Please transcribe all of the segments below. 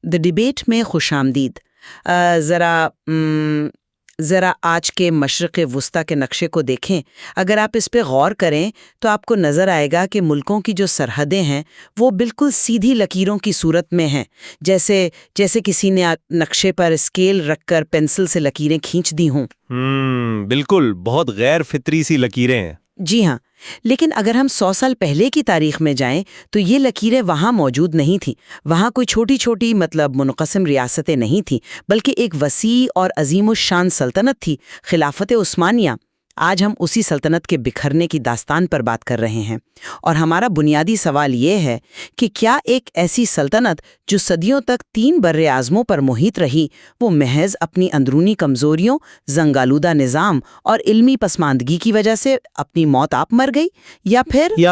دی debate میں خوش آمدید۔ ذرا آج کے مشرق وسطیٰ کے نقشے کو دیکھیں۔ اگر آپ اس پہ غور کریں تو آپ کو نظر آئے گا کہ ملکوں کی جو سرحدیں ہیں وہ بالکل سیدھی لکیروں کی صورت میں ہیں، جیسے کسی نے نقشے پر اسکیل رکھ کر پینسل سے لکیریں کھینچ دی ہوں۔ بالکل، بہت غیر فطری سی لکیریں ہیں۔ جی ہاں، لیکن اگر ہم 100 سال پہلے کی تاریخ میں جائیں تو یہ لکیریں وہاں موجود نہیں تھیں۔ وہاں کوئی چھوٹی چھوٹی منقسم ریاستیں نہیں تھیں، بلکہ ایک وسیع اور عظیم الشان سلطنت تھی، خلافت عثمانیہ۔ آج ہم اسی سلطنت کے بکھرنے کی داستان پر بات کر رہے ہیں، اور ہمارا بنیادی سوال یہ ہے کہ کیا ایک ایسی سلطنت جو صدیوں تک 3 بر اعظموں پر محیط رہی، وہ محض اپنی اندرونی کمزوریوں، زنگالودہ نظام اور علمی پسماندگی کی وجہ سے اپنی موت آپ مر گئی، یا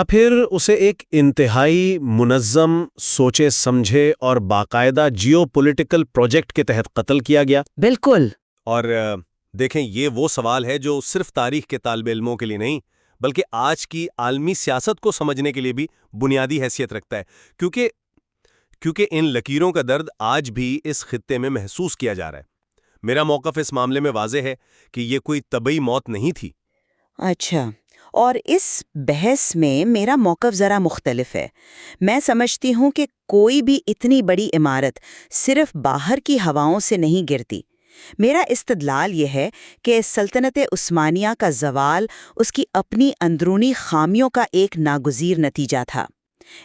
پھر اسے ایک انتہائی منظم، سوچے سمجھے اور باقاعدہ جیو پولیٹیکل پروجیکٹ کے تحت قتل کیا گیا؟ بالکل۔ اور دیکھیں، یہ وہ سوال ہے جو صرف تاریخ کے طالب علموں کے لیے نہیں بلکہ آج کی عالمی سیاست کو سمجھنے کے لیے بھی بنیادی حیثیت رکھتا ہے، کیونکہ ان لکیروں کا درد آج بھی اس خطے میں محسوس کیا جا رہا ہے۔ میرا موقف اس معاملے میں واضح ہے کہ یہ کوئی طبعی موت نہیں تھی۔ اچھا، اور اس بحث میں میرا موقف ذرا مختلف ہے۔ میں سمجھتی ہوں کہ کوئی بھی اتنی بڑی عمارت صرف باہر کی ہواؤں سے نہیں گرتی۔ میرا استدلال یہ ہے کہ سلطنت عثمانیہ کا زوال اس کی اپنی اندرونی خامیوں کا ایک ناگزیر نتیجہ تھا۔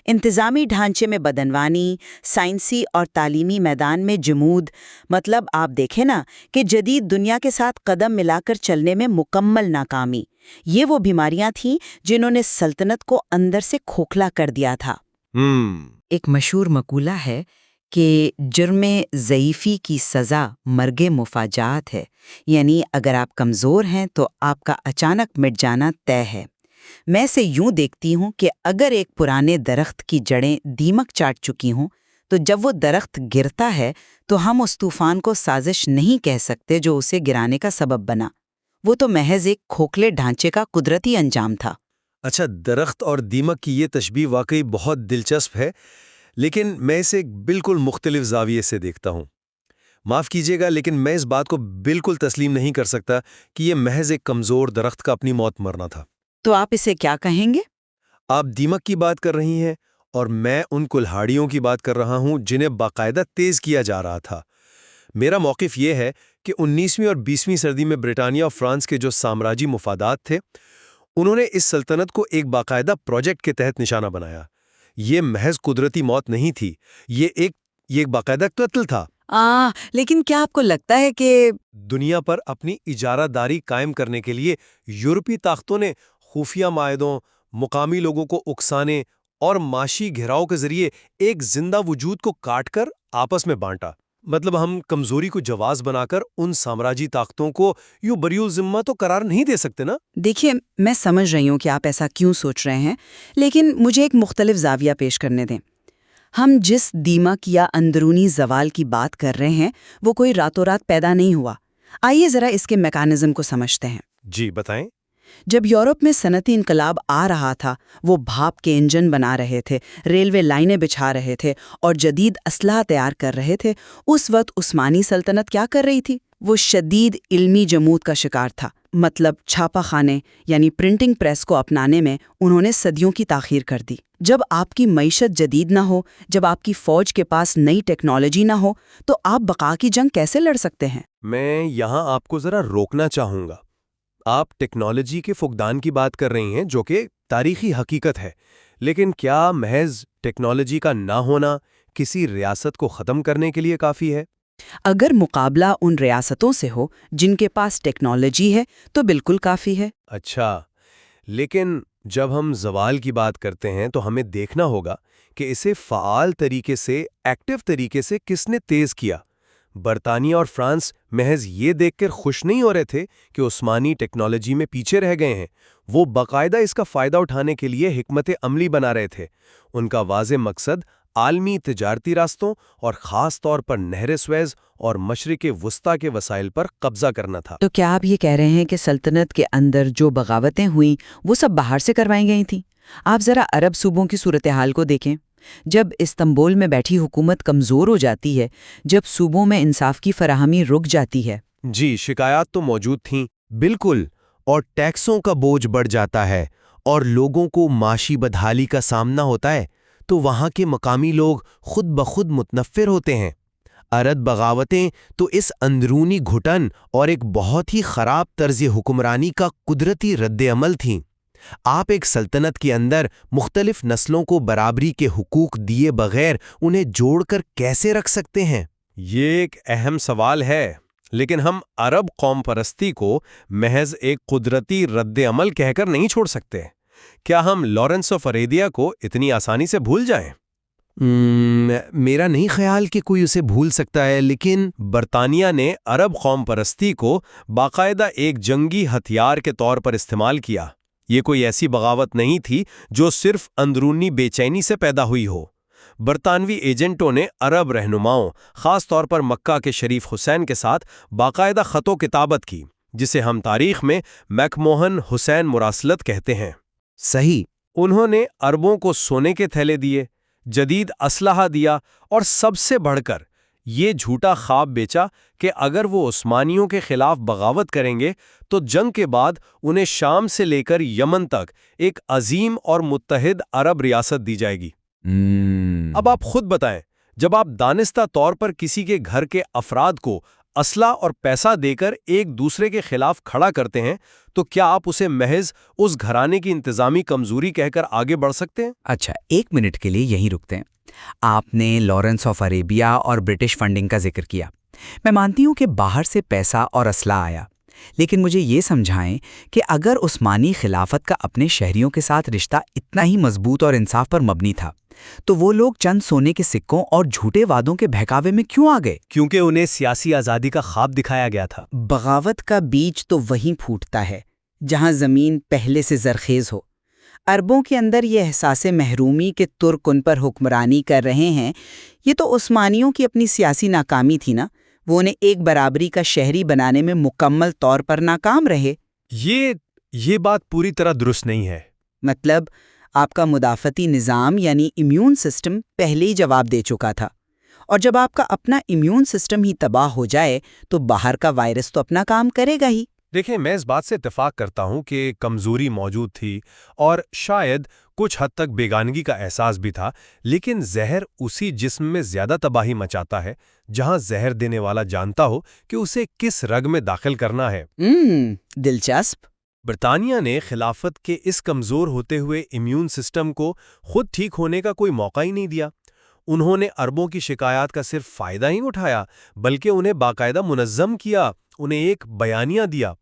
انتظامی ڈھانچے میں بدعنوانی، سائنسی اور تعلیمی میدان میں جمود، آپ دیکھیں نا کہ جدید دنیا کے ساتھ قدم ملا کر چلنے میں مکمل ناکامی۔ یہ وہ بیماریاں تھیں جنہوں نے سلطنت کو اندر سے کھوکھلا کر دیا تھا۔ ایک مشہور مقولہ ہے کہ جرم ضعیفی کی سزا مرگ مفاجات ہے، یعنی اگر آپ کمزور ہیں تو آپ کا اچانک مٹ جانا طے ہے۔ میں اسے یوں دیکھتی ہوں کہ اگر ایک پرانے درخت کی جڑیں دیمک چاٹ چکی ہوں تو جب وہ درخت گرتا ہے تو ہم اس طوفان کو سازش نہیں کہہ سکتے جو اسے گرانے کا سبب بنا۔ وہ تو محض ایک کھوکھلے ڈھانچے کا قدرتی انجام تھا۔ اچھا، درخت اور دیمک کی یہ تشبیہ واقعی بہت دلچسپ ہے، لیکن میں اسے ایک بالکل مختلف زاویے سے دیکھتا ہوں۔ معاف کیجیے گا، لیکن میں اس بات کو بالکل تسلیم نہیں کر سکتا کہ یہ محض ایک کمزور درخت کا اپنی موت مرنا تھا۔ تو آپ اسے کیا کہیں گے؟ آپ دیمک کی بات کر رہی ہیں اور میں ان کلہاڑیوں کی بات کر رہا ہوں جنہیں باقاعدہ تیز کیا جا رہا تھا۔ میرا موقف یہ ہے کہ 19ویں اور 20ویں صدی میں برطانیہ اور فرانس کے جو سامراجی مفادات تھے، انہوں نے اس سلطنت کو ایک باقاعدہ پروجیکٹ کے تحت نشانہ بنایا۔ یہ محض قدرتی موت نہیں تھی، یہ ایک باقاعدہ قتل تھا۔ لیکن کیا آپ کو لگتا ہے کہ دنیا پر اپنی اجارہ داری قائم کرنے کے لیے یورپی طاقتوں نے خفیہ معاہدوں، مقامی لوگوں کو اکسانے اور معاشی گھیراؤ کے ذریعے ایک زندہ وجود کو کاٹ کر آپس میں بانٹا؟ ہم کمزوری کو جواز بنا کر ان سامراجی طاقتوں کو یوں بریء الذمہ تو قرار نہیں دے سکتے نا؟ دیکھیے، میں سمجھ رہی ہوں کہ آپ ایسا کیوں سوچ رہے ہیں، لیکن مجھے ایک مختلف زاویہ پیش کرنے دیں۔ ہم جس دیمک یا اندرونی زوال کی بات کر رہے ہیں وہ کوئی راتوں رات پیدا نہیں ہوا۔ آئیے ذرا اس کے میکانزم کو سمجھتے ہیں۔ جی بتائیں۔ جب یورپ میں صنعتی انقلاب آ رہا تھا، وہ بھاپ کے انجن بنا رہے تھے، ریلوے لائنیں بچھا رہے تھے اور جدید اسلحہ تیار کر رہے تھے، اس وقت عثمانی سلطنت کیا کر رہی تھی؟ وہ شدید علمی جمود کا شکار تھا۔ چھاپہ خانے یعنی پرنٹنگ پریس کو اپنانے میں انہوں نے صدیوں کی تاخیر کر دی۔ جب آپ کی معیشت جدید نہ ہو، جب آپ کی فوج کے پاس نئی ٹیکنالوجی نہ ہو، تو آپ بقا کی جنگ کیسے لڑ سکتے ہیں؟ میں یہاں آپ کو ذرا روکنا چاہوں گا۔ آپ ٹیکنالوجی کے فقدان کی بات کر رہی ہیں جو کہ تاریخی حقیقت ہے، لیکن کیا محض ٹیکنالوجی کا نہ ہونا کسی ریاست کو ختم کرنے کے لیے کافی ہے؟ اگر مقابلہ ان ریاستوں سے ہو جن کے پاس ٹیکنالوجی ہے تو بالکل کافی ہے۔ اچھا، لیکن جب ہم زوال کی بات کرتے ہیں تو ہمیں دیکھنا ہوگا کہ اسے فعال طریقے سے، ایکٹیو طریقے سے کس نے تیز کیا۔ برطانیہ اور فرانس محض یہ دیکھ کر خوش نہیں ہو رہے تھے کہ عثمانی ٹیکنالوجی میں پیچھے رہ گئے ہیں، وہ باقاعدہ اس کا فائدہ اٹھانے کے لیے حکمت عملی بنا رہے تھے۔ ان کا واضح مقصد عالمی تجارتی راستوں اور خاص طور پر نہر سویز اور مشرق وسطیٰ کے وسائل پر قبضہ کرنا تھا۔ تو کیا آپ یہ کہہ رہے ہیں کہ سلطنت کے اندر جو بغاوتیں ہوئیں وہ سب باہر سے کروائی گئی تھیں؟ آپ ذرا عرب صوبوں کی صورتحال کو دیکھیں۔ جب استنبول میں بیٹھی حکومت کمزور ہو جاتی ہے، جب صوبوں میں انصاف کی فراہمی رک جاتی ہے۔ جی، شکایات تو موجود تھیں، بالکل، اور ٹیکسوں کا بوجھ بڑھ جاتا ہے اور لوگوں کو معاشی بدحالی کا سامنا ہوتا ہے، تو وہاں کے مقامی لوگ خود بخود متنفر ہوتے ہیں۔ ارد بغاوتیں تو اس اندرونی گھٹن اور ایک بہت ہی خراب طرز حکمرانی کا قدرتی رد عمل تھیں۔ آپ ایک سلطنت کے اندر مختلف نسلوں کو برابری کے حقوق دیے بغیر انہیں جوڑ کر کیسے رکھ سکتے ہیں؟ یہ ایک اہم سوال ہے، لیکن ہم عرب قوم پرستی کو محض ایک قدرتی رد عمل کہہ کر نہیں چھوڑ سکتے۔ کیا ہم لارنس آف اریدیا کو اتنی آسانی سے بھول جائیں؟ میرا نہیں خیال کہ کوئی اسے بھول سکتا ہے، لیکن برطانیہ نے عرب قوم پرستی کو باقاعدہ ایک جنگی ہتھیار کے طور پر استعمال کیا۔ یہ کوئی ایسی بغاوت نہیں تھی جو صرف اندرونی بے چینی سے پیدا ہوئی ہو۔ برطانوی ایجنٹوں نے عرب رہنماؤں، خاص طور پر مکہ کے شریف حسین کے ساتھ باقاعدہ خط و کتابت کی، جسے ہم تاریخ میں میک موہن حسین مراسلت کہتے ہیں۔ صحیح، انہوں نے عربوں کو سونے کے تھیلے دیے، جدید اسلحہ دیا، اور سب سے بڑھ کر یہ جھوٹا خواب بیچا کہ اگر وہ عثمانیوں کے خلاف بغاوت کریں گے تو جنگ کے بعد انہیں شام سے لے کر یمن تک ایک عظیم اور متحد عرب ریاست دی جائے گی۔ اب آپ خود بتائیں، جب آپ دانستہ طور پر کسی کے گھر کے افراد کو اسلحہ اور پیسہ دے کر ایک دوسرے کے خلاف کھڑا کرتے ہیں تو کیا آپ اسے محض اس گھرانے کی انتظامی کمزوری کہہ کر آگے بڑھ سکتے ہیں؟ اچھا، ایک منٹ کے لیے یہیں رکتے ہیں۔ آپ نے لارنس آف اریبیا اور برٹش فنڈنگ کا ذکر کیا۔ میں مانتی ہوں کہ باہر سے پیسہ اور اسلحہ آیا، لیکن مجھے یہ سمجھائیں کہ اگر عثمانی خلافت کا اپنے شہریوں کے ساتھ رشتہ اتنا ہی مضبوط اور انصاف پر مبنی تھا تو وہ لوگ چند سونے کے سکوں اور جھوٹے وعدوں کے بہکاوے میں کیوں آ گئے؟ کیونکہ انہیں سیاسی آزادی کا خواب دکھایا گیا تھا۔ بغاوت کا بیج تو وہیں پھوٹتا ہے جہاں زمین پہلے سے زرخیز ہو۔ عربوں کے اندر یہ احساس محرومی کہ ترک ان پر حکمرانی کر رہے ہیں، یہ تو عثمانیوں کی اپنی سیاسی ناکامی تھی نا۔ وہ انہیں ایک برابری کا شہری بنانے میں مکمل طور پر ناکام رہے۔ یہ بات پوری طرح درست نہیں ہے۔ مطلب آپ کا مدافعتی نظام یعنی امیون سسٹم پہلے ہی جواب دے چکا تھا، اور جب آپ کا اپنا امیون سسٹم ہی تباہ ہو جائے تو باہر کا وائرس تو اپنا کام کرے گا ہی۔ دیکھیں، میں اس بات سے اتفاق کرتا ہوں کہ کمزوری موجود تھی اور شاید کچھ حد تک بیگانگی کا احساس بھی تھا، لیکن زہر اسی جسم میں زیادہ تباہی مچاتا ہے جہاں زہر دینے والا جانتا ہو کہ اسے کس رگ میں داخل کرنا ہے۔ دلچسپ۔ برطانیہ نے خلافت کے اس کمزور ہوتے ہوئے امیون سسٹم کو خود ٹھیک ہونے کا کوئی موقع ہی نہیں دیا۔ انہوں نے عربوں کی شکایات کا صرف فائدہ ہی اٹھایا، بلکہ انہیں باقاعدہ منظم کیا، انہیں ایک بیانیہ دیا۔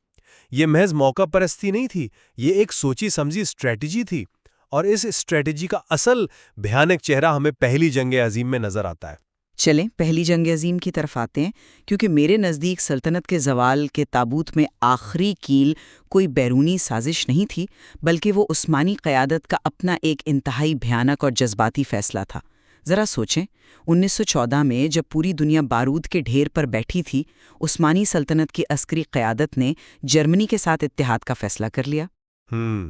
یہ محض موقع پرستی نہیں تھی، یہ ایک سوچی سمجھی اسٹریٹجی تھی، اور اس اسٹریٹجی کا اصل بھیانک چہرہ ہمیں پہلی جنگ عظیم میں نظر آتا ہے۔ چلیں پہلی جنگ عظیم کی طرف آتے ہیں، کیونکہ میرے نزدیک سلطنت کے زوال کے تابوت میں آخری کیل کوئی بیرونی سازش نہیں تھی، بلکہ وہ عثمانی قیادت کا اپنا ایک انتہائی بھیانک اور جذباتی فیصلہ تھا۔ ذرا سوچیں، 1914 میں جب پوری دنیا بارود کے ڈھیر پر بیٹھی تھی، عثمانی سلطنت کی عسکری قیادت نے جرمنی کے ساتھ اتحاد کا فیصلہ کر لیا۔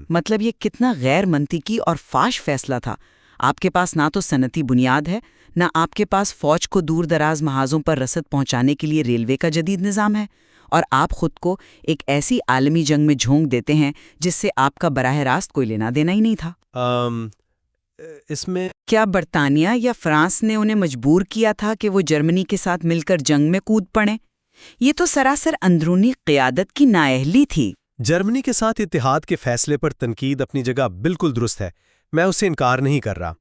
مطلب یہ کتنا غیر منطقی اور فاش فیصلہ تھا۔ آپ کے پاس نہ تو صنعتی بنیاد ہے، نہ آپ کے پاس فوج کو دور دراز محاذوں پر رسد پہنچانے کے لیے ریلوے کا جدید نظام ہے، اور آپ خود کو ایک ایسی عالمی جنگ میں جھونک دیتے ہیں جس سے آپ کا براہ راست کوئی لینا دینا ہی نہیں تھا۔ اس میں کیا برطانیہ یا فرانس نے انہیں مجبور کیا تھا کہ وہ جرمنی کے ساتھ مل کر جنگ میں کود پڑیں؟ یہ تو سراسر اندرونی قیادت کی نااہلی تھی۔ جرمنی کے ساتھ اتحاد کے فیصلے پر تنقید اپنی جگہ بالکل درست ہے، میں اسے انکار نہیں کر رہا،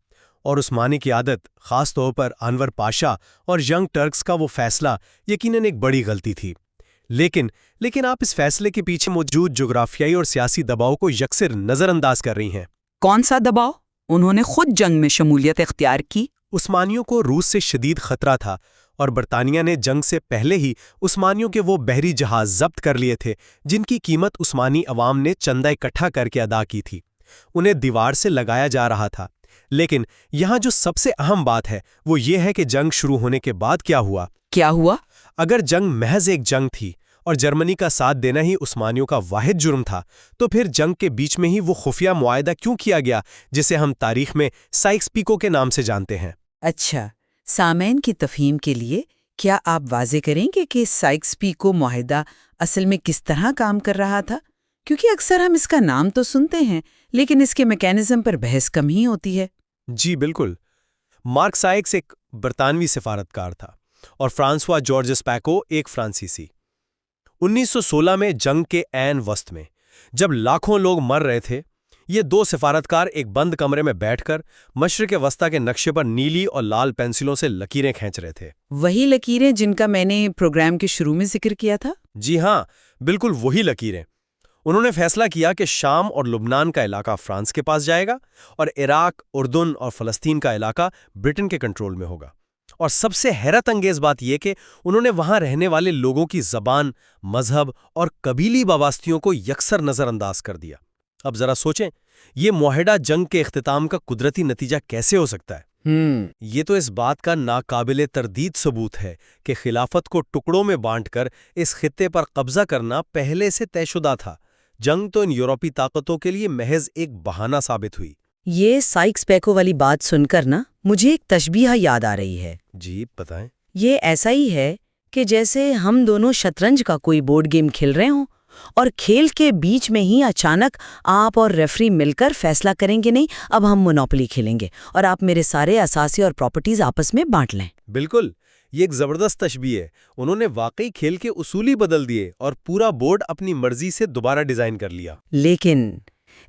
اور عثمانی قیادت، خاص طور پر انور پاشا اور ینگ ٹرکس کا وہ فیصلہ یقیناً ایک بڑی غلطی تھی۔ لیکن آپ اس فیصلے کے پیچھے موجود جغرافیائی اور سیاسی دباؤ کو یکسر نظر انداز کر رہی ہیں۔ کون سا دباؤ؟ انہوں نے خود جنگ میں شمولیت اختیار کی۔ عثمانیوں کو روس سے شدید خطرہ تھا، اور برطانیہ نے جنگ سے پہلے ہی عثمانیوں کے وہ بحری جہاز ضبط کر لیے تھے جن کی قیمت عثمانی عوام نے چندہ اکٹھا کر کے ادا کی تھی۔ انہیں دیوار سے لگایا جا رہا تھا۔ لیکن یہاں جو سب سے اہم بات ہے وہ یہ ہے کہ جنگ شروع ہونے کے بعد کیا ہوا۔ کیا ہوا؟ اگر جنگ محض ایک جنگ تھی اور جرمنی کا ساتھ دینا ہی عثمانیوں کا واحد جرم تھا، تو پھر جنگ کے بیچ میں ہی وہ خفیہ معاہدہ کیوں کیا گیا جسے ہم تاریخ میں سائکس پیکو کے نام سے جانتے ہیں؟ اچھا، سامعین کی تفہیم کے لیے کیا آپ واضح کریں گے کہ سائکس پیکو معاہدہ اصل میں کس طرح کام کر رہا تھا؟ کیونکہ اکثر ہم اس کا نام تو سنتے ہیں لیکن اس کے میکینزم پر بحث کم ہی ہوتی ہے۔ جی بالکل، مارک سائکس ایک برطانوی سفارتکار تھا اور فرانسوا جارجس پیکو ایک فرانسیسی۔ 1916 میں جنگ کے عین وسط میں جب لاکھوں لوگ مر رہے تھے، یہ دو سفارتکار ایک بند کمرے میں بیٹھ کر مشرق وسطیٰ کے نقشے پر نیلی اور لال پینسلوں سے لکیریں کھینچ رہے تھے۔ وہی لکیریں جن کا میں نے پروگرام کے شروع میں ذکر کیا تھا؟ جی ہاں، بالکل وہی لکیریں۔ انہوں نے فیصلہ کیا کہ شام اور لبنان کا علاقہ فرانس کے پاس جائے گا اور عراق، اردن اور فلسطین کا علاقہ برٹن کے کنٹرول میں ہوگا۔ اور سب سے حیرت انگیز بات یہ کہ انہوں نے وہاں رہنے والے لوگوں کی زبان، مذہب اور قبیلی وابستیوں کو یکسر نظر انداز کر دیا۔ اب ذرا سوچیں، یہ معاہدہ جنگ کے اختتام کا قدرتی نتیجہ کیسے ہو سکتا ہے؟ یہ تو اس بات کا ناقابل تردید ثبوت ہے کہ خلافت کو ٹکڑوں میں بانٹ کر اس خطے پر قبضہ کرنا پہلے سے طے شدہ تھا۔ جنگ تو ان یورپی طاقتوں کے لیے محض ایک بہانہ ثابت ہوئی۔ یہ سائکس پیکو والی بات سن کر نا مجھے ایک تشبیہ یاد آ رہی ہے۔ جی بتائیں۔ یہ ایسا ہی ہے کہ جیسے ہم دونوں شطرنج کا کوئی بورڈ گیم کھیل رہے ہوں اور کھیل کے بیچ میں ہی اچانک آپ اور ریفری مل کر فیصلہ کریں گے نہیں اب ہم مونوپولی کھیلیں گے اور آپ میرے سارے اثاثے اور پراپرٹیز آپس میں بانٹ لیں۔ بالکل، یہ ایک زبردست تشبیہ ہے۔ انہوں نے واقعی کھیل کے اصول ہی بدل دیے اور پورا بورڈ اپنی مرضی سے دوبارہ ڈیزائن کر لیا۔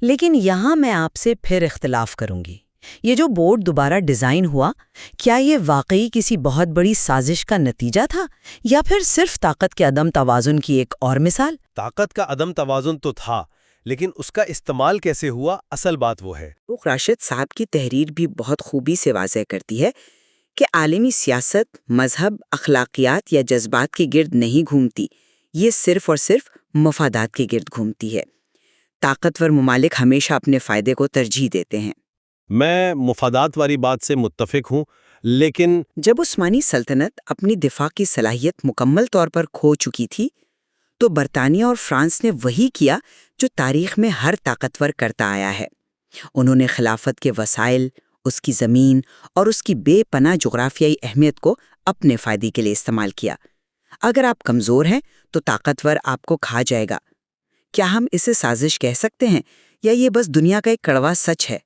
لیکن یہاں میں آپ سے پھر اختلاف کروں گی۔ یہ جو بورڈ دوبارہ ڈیزائن ہوا، کیا یہ واقعی کسی بہت بڑی سازش کا نتیجہ تھا یا پھر صرف طاقت کے عدم توازن کی ایک اور مثال؟ طاقت کا عدم توازن تو تھا، لیکن اس کا استعمال کیسے ہوا، اصل بات وہ ہے۔ راشد صاحب کی تحریر بھی بہت خوبی سے واضح کرتی ہے کہ عالمی سیاست مذہب، اخلاقیات یا جذبات کے گرد نہیں گھومتی، یہ صرف اور صرف مفادات کے گرد گھومتی ہے۔ طاقتور ممالک ہمیشہ اپنے فائدے کو ترجیح دیتے ہیں۔ میں مفادات والی بات سے متفق ہوں، لیکن جب عثمانی سلطنت اپنی دفاع کی صلاحیت مکمل طور پر کھو چکی تھی تو برطانیہ اور فرانس نے وہی کیا جو تاریخ میں ہر طاقتور کرتا آیا ہے۔ انہوں نے خلافت کے وسائل، اس کی زمین اور اس کی بے پناہ جغرافیائی اہمیت کو اپنے فائدے کے لیے استعمال کیا۔ اگر آپ کمزور ہیں تو طاقتور آپ کو کھا جائے گا۔ کیا ہم اسے سازش کہہ سکتے ہیں یا یہ بس دنیا کا ایک کڑوا سچ ہے؟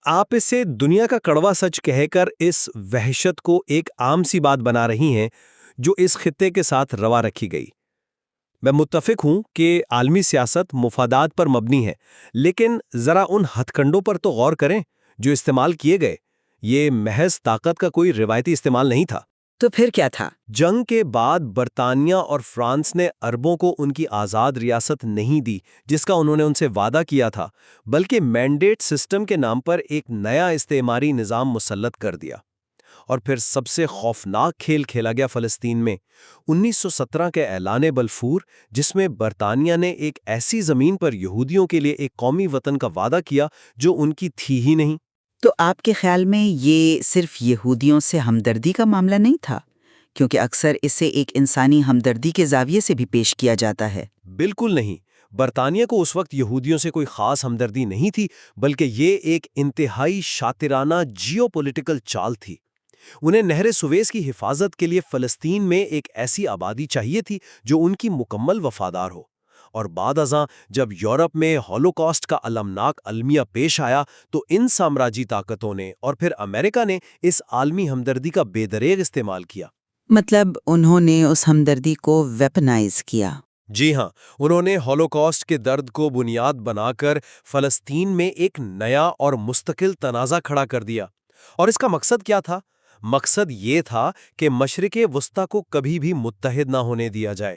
آپ اسے دنیا کا کڑوا سچ کہہ کر اس وحشت کو ایک عام سی بات بنا رہی ہیں جو اس خطے کے ساتھ روا رکھی گئی۔ میں متفق ہوں کہ عالمی سیاست مفادات پر مبنی ہے، لیکن ذرا ان ہتھ کنڈوں پر تو غور کریں جو استعمال کیے گئے۔ یہ محض طاقت کا کوئی روایتی استعمال نہیں تھا۔ تو پھر کیا تھا؟ جنگ کے بعد برطانیہ اور فرانس نے عربوں کو ان کی آزاد ریاست نہیں دی جس کا انہوں نے ان سے وعدہ کیا تھا، بلکہ مینڈیٹ سسٹم کے نام پر ایک نیا استعماری نظام مسلط کر دیا۔ اور پھر سب سے خوفناک کھیل کھیلا گیا فلسطین میں 1917 کے اعلان بلفور، جس میں برطانیہ نے ایک ایسی زمین پر یہودیوں کے لیے ایک قومی وطن کا وعدہ کیا جو ان کی تھی ہی نہیں۔ تو آپ کے خیال میں یہ صرف یہودیوں سے ہمدردی کا معاملہ نہیں تھا؟ کیونکہ اکثر اسے ایک انسانی ہمدردی کے زاویے سے بھی پیش کیا جاتا ہے۔ بالکل نہیں، برطانیہ کو اس وقت یہودیوں سے کوئی خاص ہمدردی نہیں تھی، بلکہ یہ ایک انتہائی شاطرانہ جیو پولیٹیکل چال تھی۔ انہیں نہر سویز کی حفاظت کے لیے فلسطین میں ایک ایسی آبادی چاہیے تھی جو ان کی مکمل وفادار ہو، اور بعد ازاں جب یورپ میں ہولوکاسٹ کا المناک المیہ پیش آیا تو ان سامراجی طاقتوں نے اور پھر امریکہ نے اس عالمی ہمدردی کا بے دریغ استعمال کیا۔ مطلب انہوں نے اس ہمدردی کو ویپنائز کیا۔ جی ہاں، انہوں نے ہولوکاسٹ کے درد کو بنیاد بنا کر فلسطین میں ایک نیا اور مستقل تنازع کھڑا کر دیا۔ اور اس کا مقصد کیا تھا؟ مقصد یہ تھا کہ مشرق وسطیٰ کو کبھی بھی متحد نہ ہونے دیا جائے۔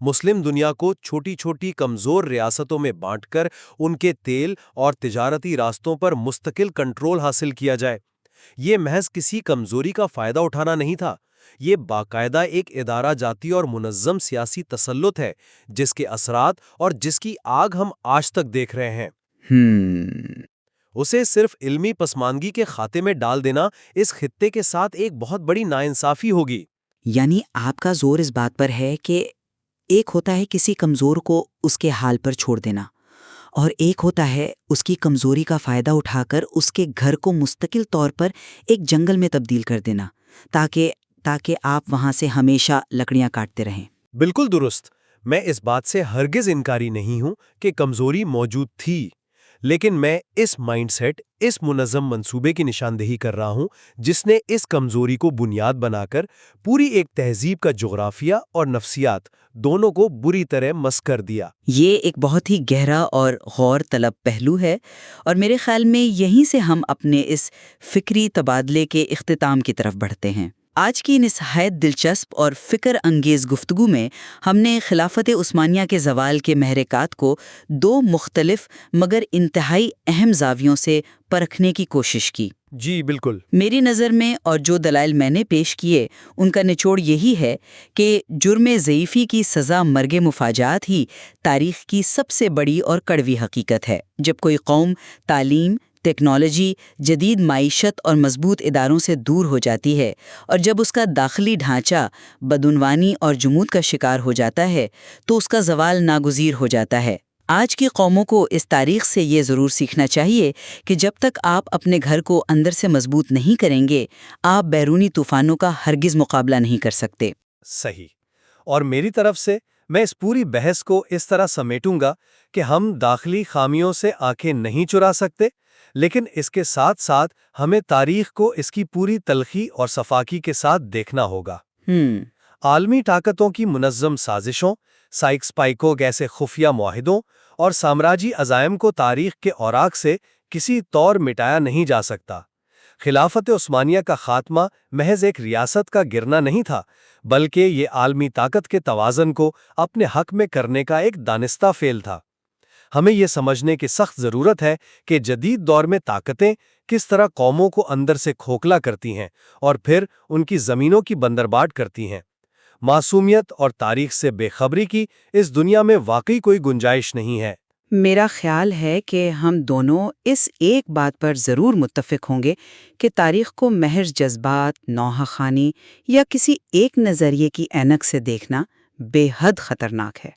مسلم دنیا کو چھوٹی چھوٹی کمزور ریاستوں میں بانٹ کر ان کے تیل اور تجارتی راستوں پر مستقل کنٹرول حاصل کیا جائے۔ یہ محض کسی کمزوری کا فائدہ اٹھانا نہیں تھا، یہ باقاعدہ ایک ادارہ جاتی اور منظم سیاسی تسلط ہے جس کے اثرات اور جس کی آگ ہم آج تک دیکھ رہے ہیں۔ اسے صرف علمی پسماندگی کے خاتے میں ڈال دینا اس خطے کے ساتھ ایک بہت بڑی ناانصافی ہوگی۔ یعنی آپ کا زور اس بات پر ہے کہ ایک ہوتا ہے کسی کمزور کو اس کے حال پر چھوڑ دینا، اور ایک ہوتا ہے اس کی کمزوری کا فائدہ اٹھا کر اس کے گھر کو مستقل طور پر ایک جنگل میں تبدیل کر دینا، تاکہ آپ وہاں سے ہمیشہ لکڑیاں کاٹتے رہیں۔ بالکل درست۔ میں اس بات سے ہرگز انکاری نہیں ہوں کہ کمزوری موجود تھی، لیکن میں اس مائنڈ سیٹ، اس منظم منصوبے کی نشاندہی کر رہا ہوں جس نے اس کمزوری کو بنیاد بنا کر پوری ایک تہذیب کا جغرافیہ اور نفسیات دونوں کو بری طرح مس کر دیا۔ یہ ایک بہت ہی گہرا اور غور طلب پہلو ہے، اور میرے خیال میں یہیں سے ہم اپنے اس فکری تبادلے کے اختتام کی طرف بڑھتے ہیں۔ آج کی نہایت دلچسپ اور فکر انگیز گفتگو میں ہم نے خلافت عثمانیہ کے زوال کے محرکات کو دو مختلف مگر انتہائی اہم زاویوں سے پرکھنے کی کوشش کی۔ جی بالکل۔ میری نظر میں، اور جو دلائل میں نے پیش کیے، ان کا نچوڑ یہی ہے کہ جرم ضعیفی کی سزا مرگ مفاجات ہی تاریخ کی سب سے بڑی اور کڑوی حقیقت ہے۔ جب کوئی قوم تعلیم، ٹیکنالوجی، جدید معیشت اور مضبوط اداروں سے دور ہو جاتی ہے، اور جب اس کا داخلی ڈھانچہ بدعنوانی اور جمود کا شکار ہو جاتا ہے، تو اس کا زوال ناگزیر ہو جاتا ہے۔ آج کی قوموں کو اس تاریخ سے یہ ضرور سیکھنا چاہیے کہ جب تک آپ اپنے گھر کو اندر سے مضبوط نہیں کریں گے، آپ بیرونی طوفانوں کا ہرگز مقابلہ نہیں کر سکتے۔ صحیح۔ اور میری طرف سے میں اس پوری بحث کو اس طرح سمیٹوں گا کہ ہم داخلی خامیوں سے آنکھیں نہیں چرا سکتے، لیکن اس کے ساتھ ساتھ ہمیں تاریخ کو اس کی پوری تلخی اور صفاکی کے ساتھ دیکھنا ہوگا۔ عالمی طاقتوں کی منظم سازشوں، سائکس پائکو جیسے خفیہ معاہدوں اور سامراجی عزائم کو تاریخ کے اوراق سے کسی طور مٹایا نہیں جا سکتا۔ خلافت عثمانیہ کا خاتمہ محض ایک ریاست کا گرنا نہیں تھا، بلکہ یہ عالمی طاقت کے توازن کو اپنے حق میں کرنے کا ایک دانستہ فعل تھا۔ ہمیں یہ سمجھنے کی سخت ضرورت ہے کہ جدید دور میں طاقتیں کس طرح قوموں کو اندر سے کھوکھلا کرتی ہیں اور پھر ان کی زمینوں کی بندرباٹ کرتی ہیں۔ معصومیت اور تاریخ سے بے خبری کی اس دنیا میں واقعی کوئی گنجائش نہیں ہے۔ میرا خیال ہے کہ ہم دونوں اس ایک بات پر ضرور متفق ہوں گے کہ تاریخ کو محض جذبات، نوحہ خوانی یا کسی ایک نظریے کی اینک سے دیکھنا بے حد خطرناک ہے۔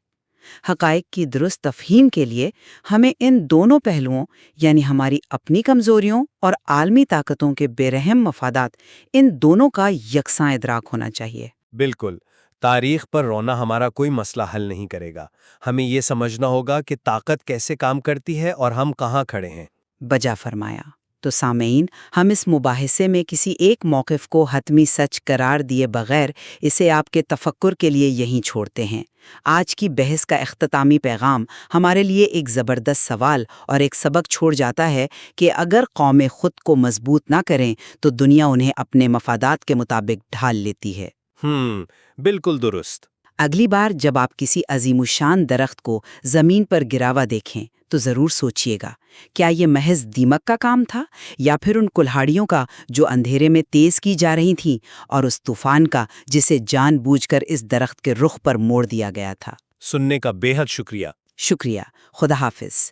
حقائق کی درست تفہیم کے لیے ہمیں ان دونوں پہلوؤں، یعنی ہماری اپنی کمزوریوں اور عالمی طاقتوں کے بے رحم مفادات، ان دونوں کا یکساں ادراک ہونا چاہیے۔ بالکل۔ تاریخ پر رونا ہمارا کوئی مسئلہ حل نہیں کرے گا۔ ہمیں یہ سمجھنا ہوگا کہ طاقت کیسے کام کرتی ہے اور ہم کہاں کھڑے ہیں۔ بجا فرمایا۔ تو سامعین، ہم اس مباحثے میں کسی ایک موقف کو حتمی سچ قرار دیے بغیر اسے آپ کے تفکر کے لیے یہیں چھوڑتے ہیں۔ آج کی بحث کا اختتامی پیغام ہمارے لیے ایک زبردست سوال اور ایک سبق چھوڑ جاتا ہے کہ اگر قومیں خود کو مضبوط نہ کریں تو دنیا انہیں اپنے مفادات کے مطابق ڈھال لیتی ہے۔ بالکل درست۔ اگلی بار جب آپ کسی عظیم الشان درخت کو زمین پر گرا ہوا دیکھیں تو ضرور سوچئے گا، کیا یہ محض دیمک کا کام تھا یا پھر ان کلہاڑیوں کا جو اندھیرے میں تیز کی جا رہی تھیں، اور اس طوفان کا جسے جان بوجھ کر اس درخت کے رخ پر موڑ دیا گیا تھا۔ سننے کا بے حد شکریہ۔ شکریہ۔ خدا حافظ۔